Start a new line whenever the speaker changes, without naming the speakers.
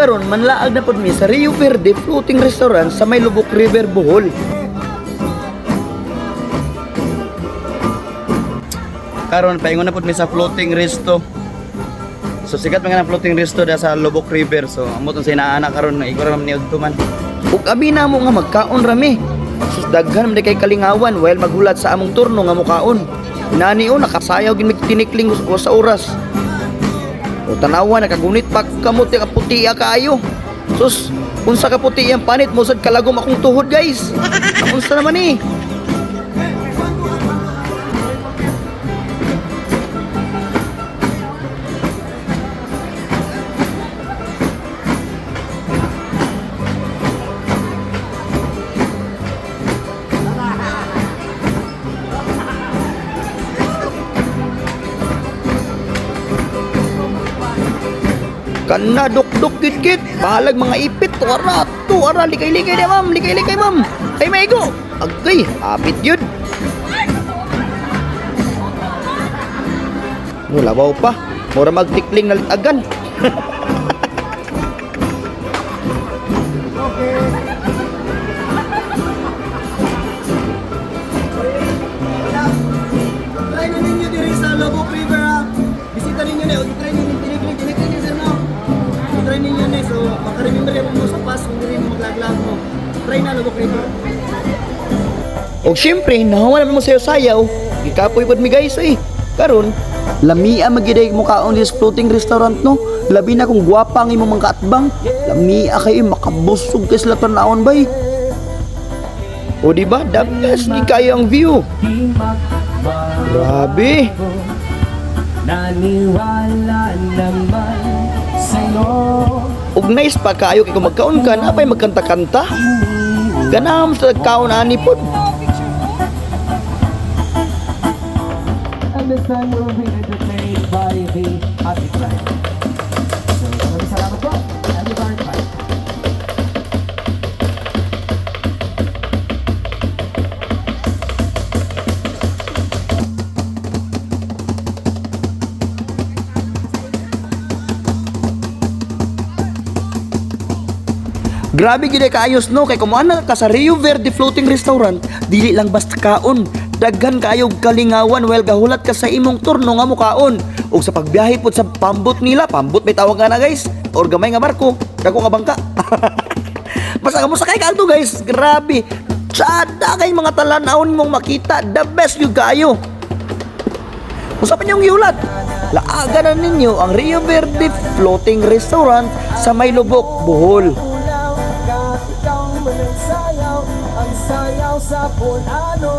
karon manlaag na pod mi sa Rio Verde Floating Restaurant sa may Lubok River, Bohol. Karon paingon na pod mi sa floating resto. So sikat mga floating resto da sa Lubok River. So amo tong sa inaana karon ikaw ra man niudto man. Ug abi na mo nga magkaon rami. Sus daghan man kay kalingawan while maghulat sa among turno nga mukaon. Nani o nakasayaw gid tinikling sa oras. O tanawa nakagunit pa kamot ka puti kaayo. Sus unsa ka puti ang panit mo sad kalagom akong tuhod guys. Unsa naman eh? Kana duk-duk git-git, bahalag mga ipit, tuara, likay-likay na ma'am, likay-likay ma'am. Ay maigo, agay, apit yun. Labaw pa, mura magtikling na litagan.
Try na ninyo diri sa Lubok River ha. Bisita ninyo na, try ninyo tinikling sir no. Try ninyo na, so maka-remember yung mo sa past kung hindi mo maglaglag mo. Try na Lubok River.
O syempre, nahawa naman mo sayo sayaw, gikapoy pod mi guys eh. Karon, lamia magiday mo kaon sa floating restaurant no. Labi na kung gwapa ang imong mga kaatbang, lamia kayo makabusog kay sila tanawon bay. O di ba? The best di kayo ang view. Grabe.
Naniwala naman sa'yo.
Ug nice pa kayo kay kung magkaon ka na pa'y magkanta-kanta. Ganam sa kaon ani pod.
And this time we'll be entertained by the Happy Tribe. So, maraming salamat po. And the Happy Tribe.
Grabe gid kaayos no kay kumana ka sa Rio Verde Floating Restaurant, dili lang basta kaon, daghan kayo kalingawan while gahulat ka sa imong turno nga mukaon. Ug sa pagbiyahe pod sa pambot nila, pambot may tawag na guys, or gamay nga barko, dako nga bangka. Basta mo sakay ka to guys, grabe. Sada kay mga talanawon mong makita, the best you kayo. Usapan yung yulat. Laaga na ninyo ang Rio Verde Floating Restaurant sa May Lubok, Bohol.
Ikaw man ang sayaw sa punano.